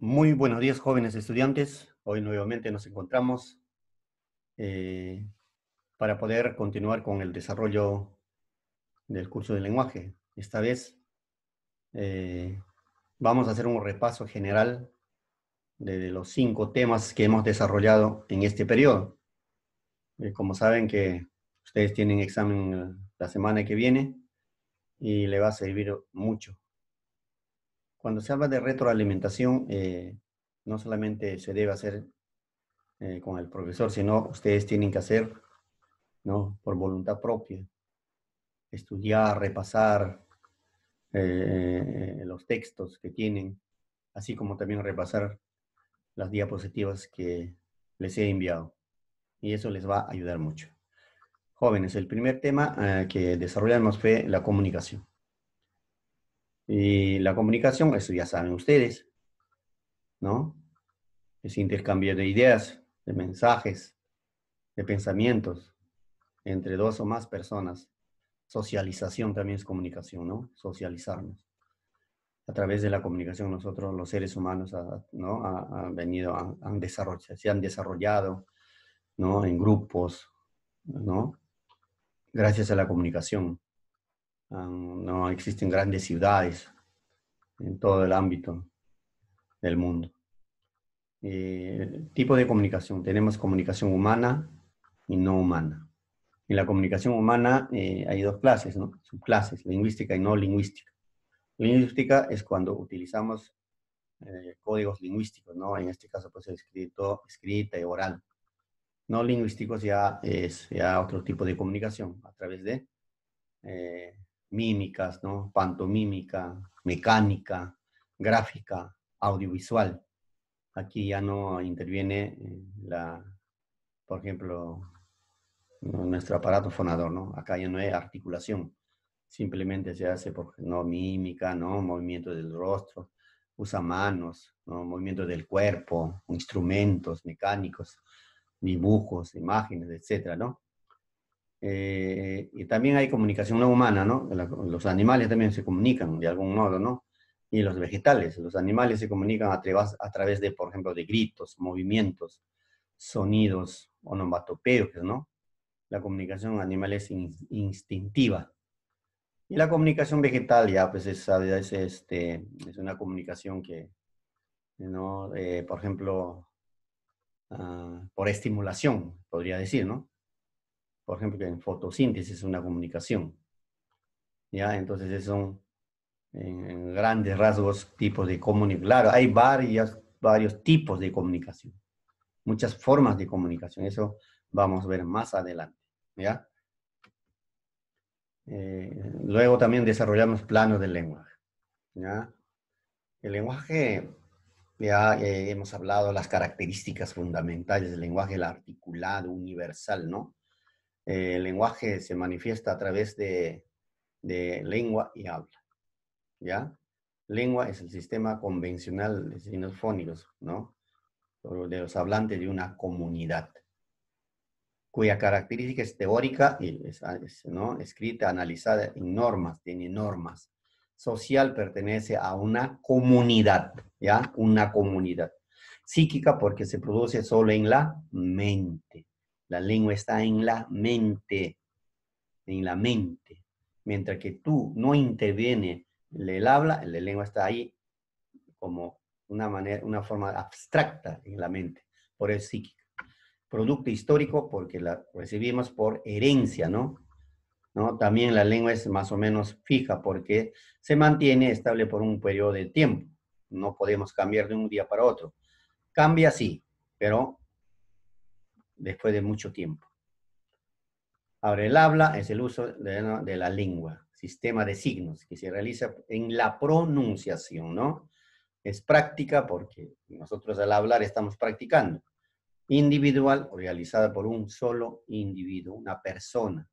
Muy buenos días, jóvenes estudiantes. Hoy nuevamente nos encontramos eh, para poder continuar con el desarrollo del curso de lenguaje. Esta vez eh, vamos a hacer un repaso general de los 5 temas que hemos desarrollado en este periodo. Como saben que ustedes tienen examen la semana que viene y le va a servir mucho. Cuando se habla de retroalimentación, no solamente se debe hacer con el profesor, sino ustedes tienen que hacer, ¿no? Por voluntad propia, estudiar, repasar los textos que tienen, así como también repasar las diapositivas que les he enviado. Y eso les va a ayudar mucho. Jóvenes, el primer tema que desarrollamos fue la comunicación. Y la comunicación, eso ya saben ustedes, ¿no? Es intercambio de ideas, de mensajes, de pensamientos entre dos o más personas. Socialización también es comunicación, ¿no? Socializarnos. A través de la comunicación nosotros, los seres humanos, ¿no? Han venido, han desarrollado, se han desarrollado, ¿no? En grupos, ¿no? Gracias a la comunicación. No existen grandes ciudades en todo el ámbito del mundo. Tipo de comunicación. Tenemos comunicación humana y no humana. En la comunicación humana hay dos clases, ¿no? Subclases, lingüística y no lingüística. Lingüística es cuando utilizamos códigos lingüísticos, ¿no? En este caso, pues escrito, escrita y oral. No lingüísticos ya es ya otro tipo de comunicación a través de eh, mímicas, ¿no? Pantomímica, mecánica, gráfica, audiovisual. Aquí ya no interviene por ejemplo, nuestro aparato fonador, ¿no? Acá ya no hay articulación. Simplemente se hace por no mímica, ¿no? Movimiento del rostro, usa manos, ¿no? Movimiento del cuerpo, instrumentos mecánicos, dibujos, imágenes, etcétera, ¿no? Y también hay comunicación no humana, ¿no? Los animales también se comunican de algún modo, ¿no? Y los vegetales, los animales se comunican a través de, por ejemplo, de gritos, movimientos, sonidos onomatopeos, ¿no? La comunicación animal es instintiva. Y la comunicación vegetal ya, pues es una comunicación que, ¿no? Por ejemplo, por estimulación, podría decir, ¿no? Por ejemplo, que en fotosíntesis es una comunicación, ¿ya? Entonces, son en grandes rasgos tipos de comunicación. Claro, hay varios tipos de comunicación, muchas formas de comunicación. Eso vamos a ver más adelante, ¿ya? Luego también desarrollamos planos del lenguaje, ¿ya? El lenguaje, ya hemos hablado de las características fundamentales del lenguaje, el articulado universal, ¿no? El lenguaje se manifiesta a través de lengua y habla, ¿ya? Lengua es el sistema convencional de signos fónicos, ¿no? De los hablantes de una comunidad, cuya característica es teórica y ¿no? Escrita, analizada en normas, tiene normas. Social pertenece a una comunidad, ¿ya? Una comunidad. Psíquica porque se produce solo en la mente. La lengua está en la mente, en la mente. Mientras que tú no interviene el habla, la lengua está ahí como una forma abstracta en la mente. Por eso es psíquica. Producto histórico porque la recibimos por herencia, ¿no? ¿No? También la lengua es más o menos fija porque se mantiene estable por un periodo de tiempo. No podemos cambiar de un día para otro. Cambia sí, pero después de mucho tiempo. Ahora, el habla es el uso de la lengua, sistema de signos que se realiza en la pronunciación, ¿no? Es práctica porque nosotros al hablar estamos practicando. Individual, realizada por un solo individuo, una persona.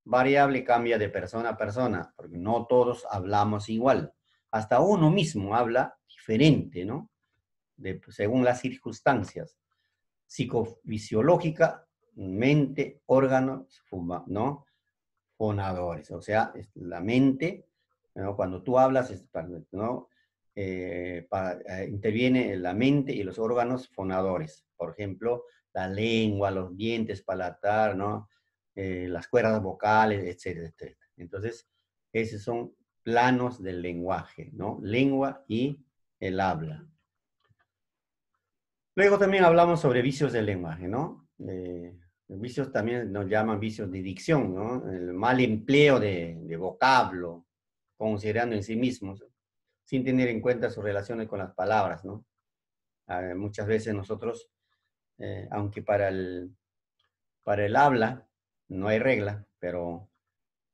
Variable cambia de persona a persona, porque no todos hablamos igual. Hasta uno mismo habla diferente, ¿no? Según las circunstancias. Psicofisiológica, mente, órganos, ¿no? Fonadores. O sea, la mente, ¿no? Cuando tú hablas, ¿no? interviene la mente y los órganos fonadores. Por ejemplo, la lengua, los dientes, palatar, ¿no? Las cuerdas vocales, etcétera, etcétera. Entonces, esos son planos del lenguaje, ¿no? Lengua y el habla. Luego también hablamos sobre vicios del lenguaje, ¿no? Vicios también nos llaman vicios de dicción, ¿no? El mal empleo de vocablo, considerando en sí mismos, sin tener en cuenta sus relaciones con las palabras, ¿no? Muchas veces nosotros, aunque para el habla no hay regla, pero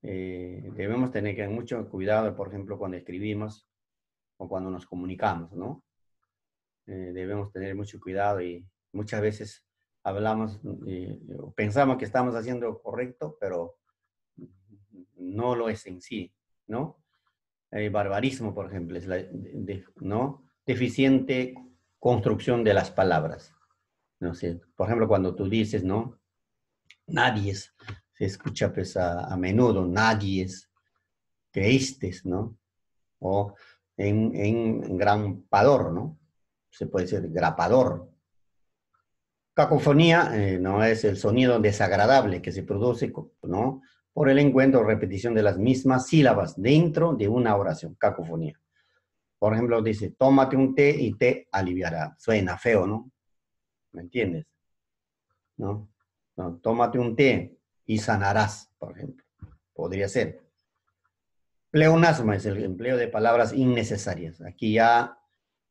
debemos tener mucho cuidado, por ejemplo, cuando escribimos o cuando nos comunicamos, ¿no? Debemos tener mucho cuidado y muchas veces hablamos, pensamos que estamos haciendo correcto, pero no lo es en sí, ¿no? Barbarismo, por ejemplo, es ¿no? Deficiente construcción de las palabras. No sé, por ejemplo, cuando tú dices, ¿no? Nadie es, se escucha pues a menudo, nadie es, creíste, ¿no? O en grampador, ¿no? Se puede decir grapador. Cacofonía no es el sonido desagradable que se produce, ¿no? Por el encuentro o repetición de las mismas sílabas dentro de una oración. Cacofonía. Por ejemplo, dice, tómate un té y te aliviará. Suena feo, ¿no? ¿Me entiendes? ¿No? No, tómate un té y sanarás, por ejemplo. Podría ser. Pleonasmo es el empleo de palabras innecesarias. Aquí ya,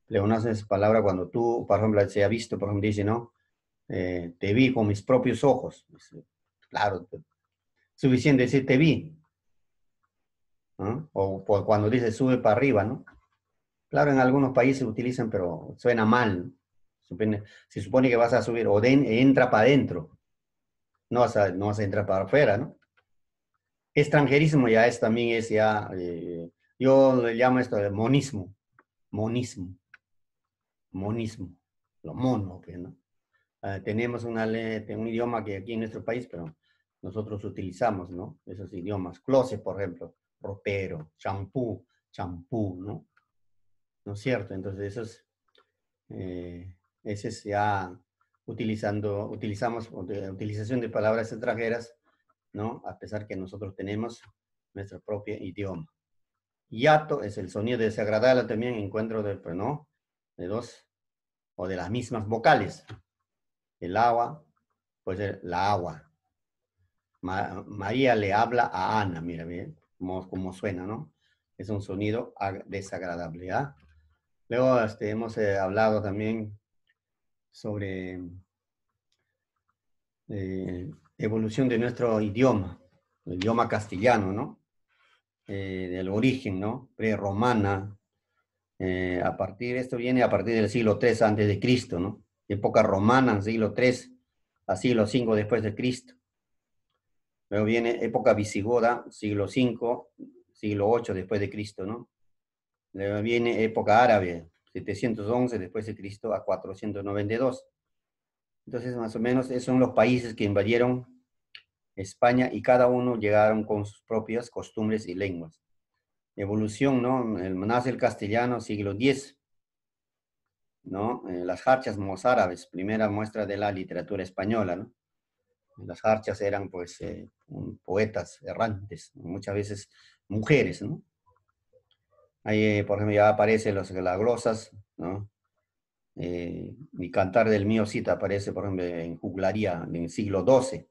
pleonasmo es palabra cuando tú, por ejemplo, se ha visto, por ejemplo, dice, ¿no? Te vi con mis propios ojos. Claro, suficiente decir te vi, ¿no? O cuando dice sube para arriba, ¿no? Claro, en algunos países utilizan, pero suena mal. Se supone que vas a subir o entra para adentro, no vas a entrar para afuera, ¿no? Extranjerismo ya es también es ya, yo le llamo esto de monismo, monismo, monismo, lo mono, pues, ¿no? Tenemos un idioma que aquí en nuestro país, pero nosotros utilizamos, ¿no? Esos idiomas. Closet, por ejemplo, ropero, champú, champú, ¿no? ¿No es cierto? Entonces, ese es ya utilizamos utilización de palabras extranjeras, ¿no? A pesar que nosotros tenemos nuestro propio idioma. Hiato es el sonido desagradable también, encuentro de, pues, ¿no? De dos o de las mismas vocales. El agua, pues la agua. María le habla a Ana, mira bien, cómo suena, ¿no? Es un sonido desagradable, ¿ya? Luego hemos hablado también sobre evolución de nuestro idioma, el idioma castellano, ¿no? Del origen, ¿no? Prerromana. Esto viene a partir del siglo III antes de Cristo, ¿no? Época romana, siglo III a siglo V después de Cristo. Luego viene época visigoda, siglo V, siglo VIII después de Cristo, ¿no? Luego viene época árabe, 711 después de Cristo a 492. Entonces, más o menos, esos son los países que invadieron España y cada uno llegaron con sus propias costumbres y lenguas. Evolución, ¿no? Nace el castellano, siglo X, ¿no? Las jarchas mozárabes, primera muestra de la literatura española, ¿no? Las jarchas eran, pues, poetas errantes, muchas veces mujeres, ¿no? Ahí, por ejemplo, ya aparecen las glosas, ¿no? Mi cantar del mío cita aparece, por ejemplo, en juglaría en el siglo XII,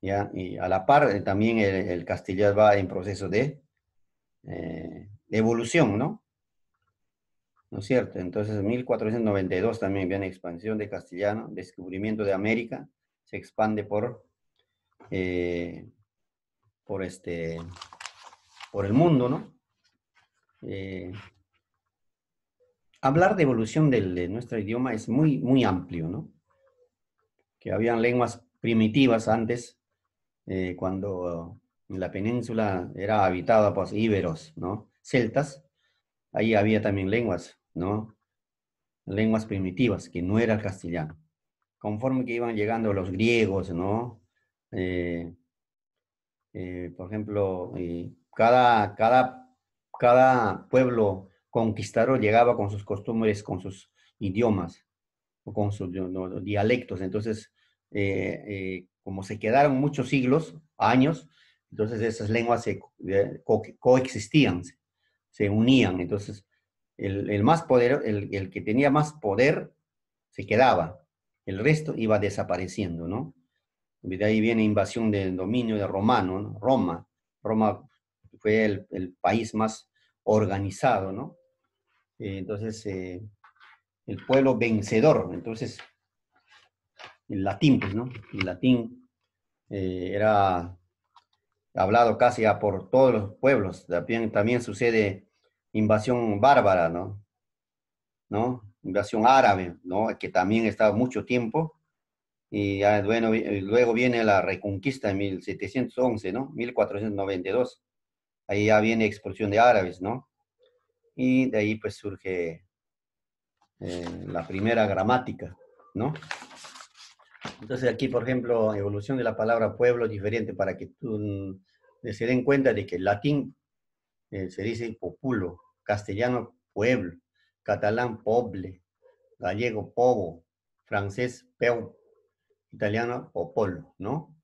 ¿ya? Y a la par también el castellano va en proceso de evolución, ¿no? ¿No es cierto? Entonces, en 1492 también viene expansión de castellano, descubrimiento de América, se expande eh, por, este, por el mundo, ¿no? Eh, Hablar de evolución de nuestro idioma es muy, muy amplio, ¿no? Que habían lenguas primitivas antes, cuando la península era habitada por íberos, ¿no? Celtas, ahí había también lenguas, ¿no? Lenguas primitivas, que no era el castellano. Conforme que iban llegando los griegos, ¿no? Eh, por ejemplo, cada pueblo conquistador llegaba con sus costumbres, con sus idiomas, o con sus dialectos. Entonces, como se quedaron muchos siglos, años, entonces esas lenguas coexistían, se unían. Entonces, el más poder, el que tenía más poder se quedaba, el resto iba desapareciendo, ¿no? De ahí viene invasión del dominio de romano, ¿no? Roma fue el país más organizado, ¿no? Entonces, el pueblo vencedor, entonces, el latín, pues, ¿no? El latín era hablado casi ya por todos los pueblos. También sucede invasión bárbara, ¿no? ¿No? Invasión árabe, ¿no? Que también estaba mucho tiempo. Y ya, bueno, luego viene la reconquista en 1711, ¿no? 1492. Ahí ya viene expulsión de árabes, ¿no? Y de ahí pues surge la primera gramática, ¿no? Entonces aquí, por ejemplo, evolución de la palabra pueblo diferente para que se den cuenta de que el latín se dice populo, castellano pueblo, catalán poble, gallego povo, francés peu, italiano popolo, ¿no?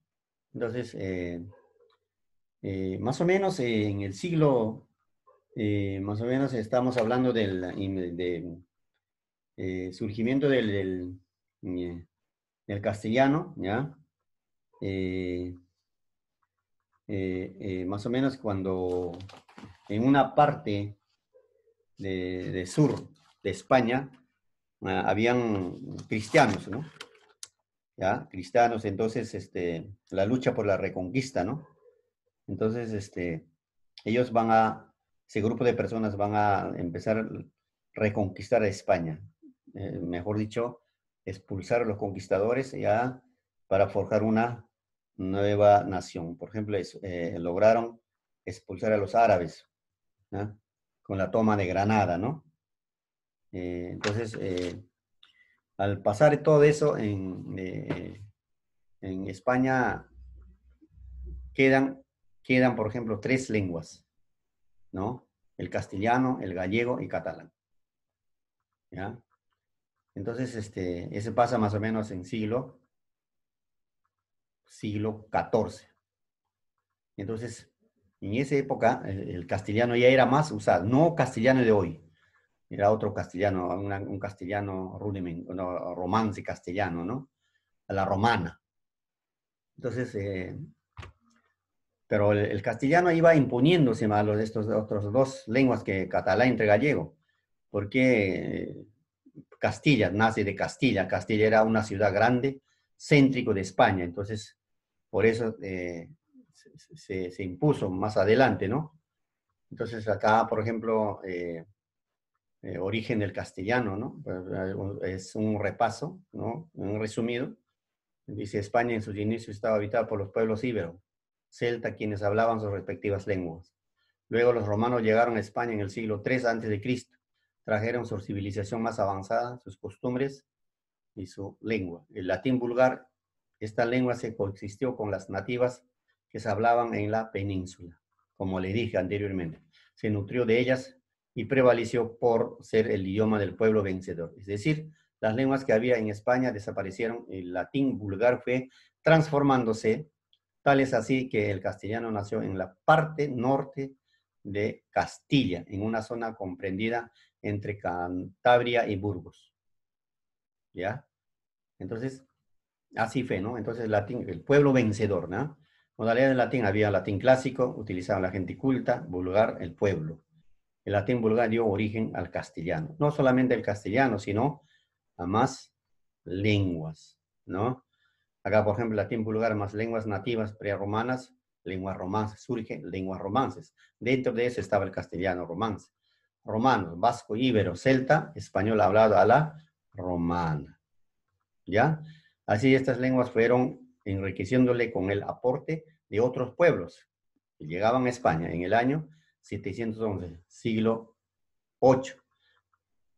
Entonces, más o menos en el siglo, más o menos estamos hablando surgimiento del castellano, ¿ya? Eh, más o menos cuando en una parte de sur de España habían cristianos, ¿no? ¿Ya? Cristianos, entonces la lucha por la reconquista, ¿no? Entonces ellos ese grupo de personas van a empezar a reconquistar a España, mejor dicho, expulsar a los conquistadores ya para forjar una nueva nación. Por ejemplo, lograron expulsar a los árabes, ¿no? Con la toma de Granada, ¿no? Entonces, al pasar todo eso en España, quedan, por ejemplo, tres lenguas, ¿no? El castellano, el gallego y catalán, ¿ya? Entonces, ese pasa más o menos en siglo XIV. Entonces, en esa época, el castellano ya era más usado, no castellano de hoy, era otro castellano, un castellano no, romance castellano, ¿no? A la romana. Entonces, pero el castellano iba imponiéndose a estos otros dos lenguas que catalán entre gallego, porque Castilla nace de Castilla. Castilla era una ciudad grande, céntrico de España, entonces por eso se impuso más adelante, ¿no? Entonces acá, por ejemplo, origen del castellano, ¿no? Es un repaso, ¿no? Un resumido. Dice, España en sus inicios estaba habitada por los pueblos íberos, celta, quienes hablaban sus respectivas lenguas. Luego los romanos llegaron a España en el siglo III a.C. Trajeron su civilización más avanzada, sus costumbres y su lengua. El latín vulgar, esta lengua se coexistió con las nativas que se hablaban en la península, como le dije anteriormente. Se nutrió de ellas y prevaleció por ser el idioma del pueblo vencedor. Es decir, las lenguas que había en España desaparecieron, el latín vulgar fue transformándose, tal es así que el castellano nació en la parte norte de Castilla, en una zona comprendida entre Cantabria y Burgos. ¿Ya? Entonces, así fue, ¿no? Entonces, latín, el pueblo vencedor, ¿no? Modalidad de latín, había latín clásico, utilizaban la gente culta, vulgar, el pueblo. El latín vulgar dio origen al castellano. No solamente el castellano, sino a más lenguas, ¿no? Acá, por ejemplo, latín vulgar más lenguas nativas preromanas, lenguas romances, surge lenguas romances. Dentro de eso estaba el castellano romance. Romano, vasco, íbero, celta, español hablado a la romana. ¿Ya? Así estas lenguas fueron enriqueciéndole con el aporte de otros pueblos que llegaban a España en el año 711, siglo VIII.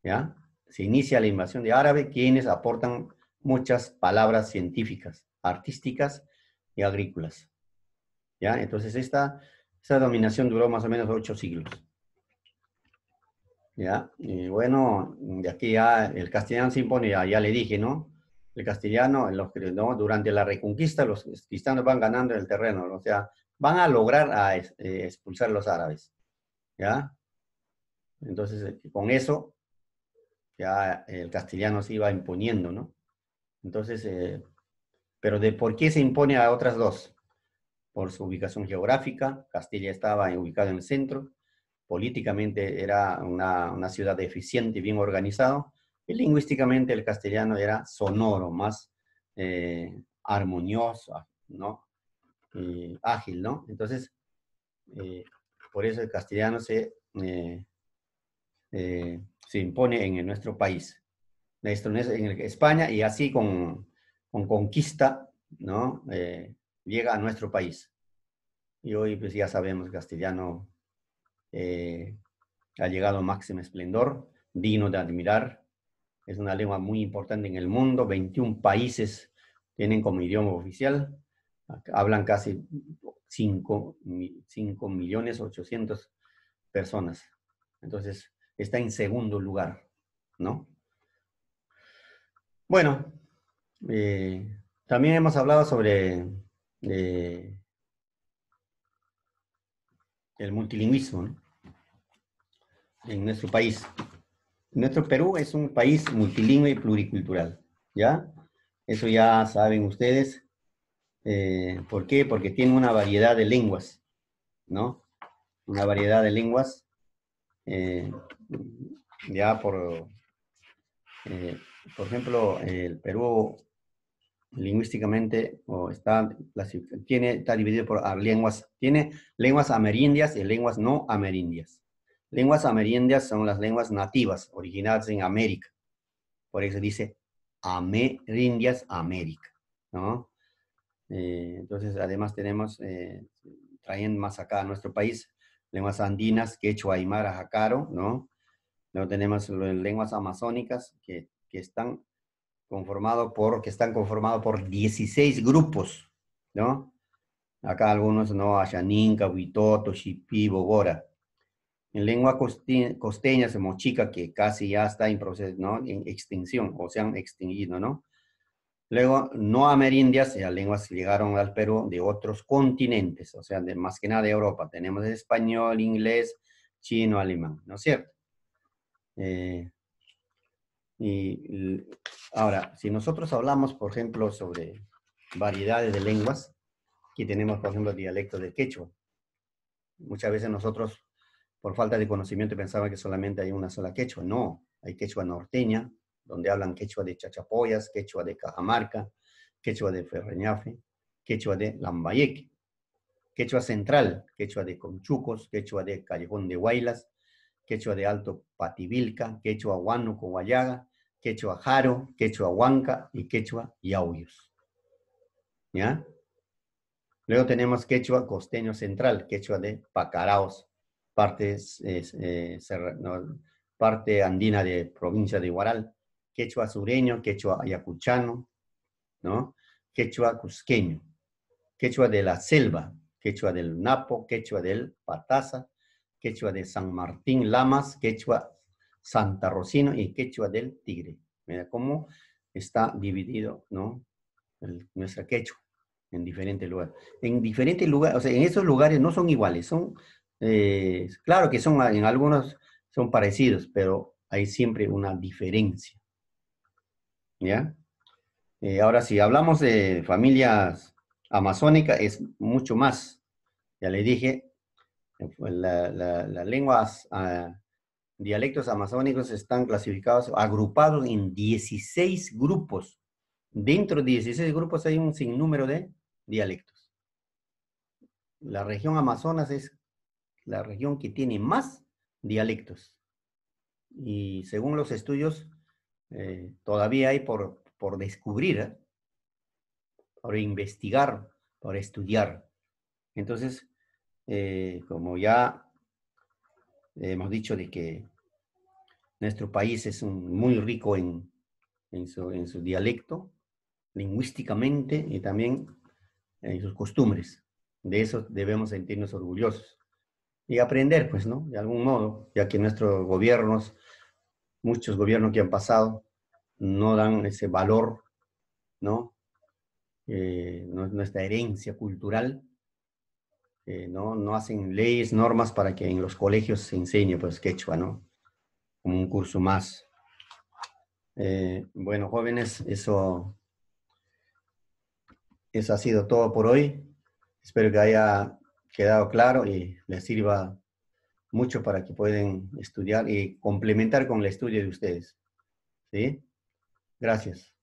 ¿Ya? Se inicia la invasión de árabe, quienes aportan muchas palabras científicas, artísticas y agrícolas. ¿Ya? Entonces esta dominación duró más o menos 8 siglos. ¿ya? Y bueno, de aquí ya el castellano se impone, ya le dije, ¿no? El castellano, ¿no? Durante la Reconquista, los cristianos van ganando el terreno, o sea, van a lograr expulsar a los árabes, ¿ya? Entonces, con eso, ya el castellano se iba imponiendo, ¿no? Entonces, pero ¿de por qué se impone a otras dos? Por su ubicación geográfica, Castilla estaba ubicado en el centro, políticamente era una ciudad eficiente y bien organizado, y lingüísticamente el castellano era sonoro, más armonioso, ¿no? Y ágil, ¿no? Entonces, eh, por eso el castellano se impone en nuestro país, en España, y así con conquista, ¿no? Llega a nuestro país. Y hoy pues ya sabemos, castellano eh, ha llegado a máximo esplendor, digno de admirar. Es una lengua muy importante en el mundo. 21 países tienen como idioma oficial. Hablan casi 5.800.000 personas. Entonces, está en segundo lugar, ¿no? Bueno, también hemos hablado sobre eh, el multilingüismo, ¿no? En nuestro país. Nuestro Perú es un país multilingüe y pluricultural, ¿ya? Eso ya saben ustedes. ¿Por qué? Porque tiene una variedad de lenguas, ¿no? Una variedad de lenguas, eh, ya eh, por ejemplo, el Perú lingüísticamente está dividido por lenguas, tiene lenguas amerindias y lenguas no amerindias. Lenguas amerindias son las lenguas nativas, originadas en América. Por eso dice Amerindias América, ¿no? Entonces, además tenemos, traen más acá a nuestro país, lenguas andinas, quechua, aymara, jacaro, ¿no? Luego tenemos lenguas amazónicas que están conformados por 16 grupos, ¿no? Acá algunos, ¿no? Ashaninka, Huitoto, Shipi, Bogora. En lengua costeña se mochica, que casi ya está en proceso, ¿no? En extinción, o se han extinguido, ¿no? Luego, no amerindias, ya lenguas que llegaron al Perú de otros continentes, o sea, más que nada de Europa. Tenemos español, inglés, chino, alemán, ¿no es cierto? Eh, y ahora, si nosotros hablamos, por ejemplo, sobre variedades de lenguas, aquí tenemos, por ejemplo, dialectos de quechua. Muchas veces nosotros, por falta de conocimiento, pensaban que solamente hay una sola quechua. No, hay quechua norteña, donde hablan quechua de Chachapoyas, quechua de Cajamarca, quechua de Ferreñafe, quechua de Lambayeque, quechua central, quechua de Conchucos, quechua de Callejón de Huaylas, quechua de Alto Pativilca, quechua Huánuco Guayaga, quechua Jaro, quechua Huanca y quechua Yauyos. ¿Ya? Luego tenemos quechua costeño central, quechua de Pacaraos, no, parte andina de provincia de Huaral, quechua sureño, quechua ayacuchano, ¿no? Quechua cusqueño, quechua de la selva, quechua del Napo, quechua del Pataza, quechua de San Martín Lamas, quechua Santa Rocino y quechua del Tigre. Mira cómo está dividido, ¿no? Nuestra quechua en diferentes lugares. En diferentes lugares, o sea, en esos lugares no son iguales, claro que en algunos son parecidos, pero hay siempre una diferencia, ¿ya? Ahora, si hablamos de familias amazónicas, es mucho más. Ya le dije, las lenguas, dialectos amazónicos están clasificados, agrupados en 16 grupos. Dentro de 16 grupos hay un sinnúmero de dialectos. La región Amazonas es la región que tiene más dialectos. Y según los estudios, todavía hay por descubrir, por investigar, por estudiar. Entonces, como ya hemos dicho de que nuestro país es muy rico en su dialecto, lingüísticamente y también en sus costumbres. De eso debemos sentirnos orgullosos. y aprender, pues, ¿no? De algún modo, ya que nuestros gobiernos, muchos gobiernos que han pasado, no dan ese valor, ¿no? Nuestra herencia cultural, ¿no? No hacen leyes, normas para que en los colegios se enseñe, pues, quechua, ¿no? Como un curso más. Bueno, jóvenes, eso ha sido todo por hoy. Espero que haya quedado claro y les sirva mucho para que puedan estudiar y complementar con el estudio de ustedes. ¿Sí? Gracias.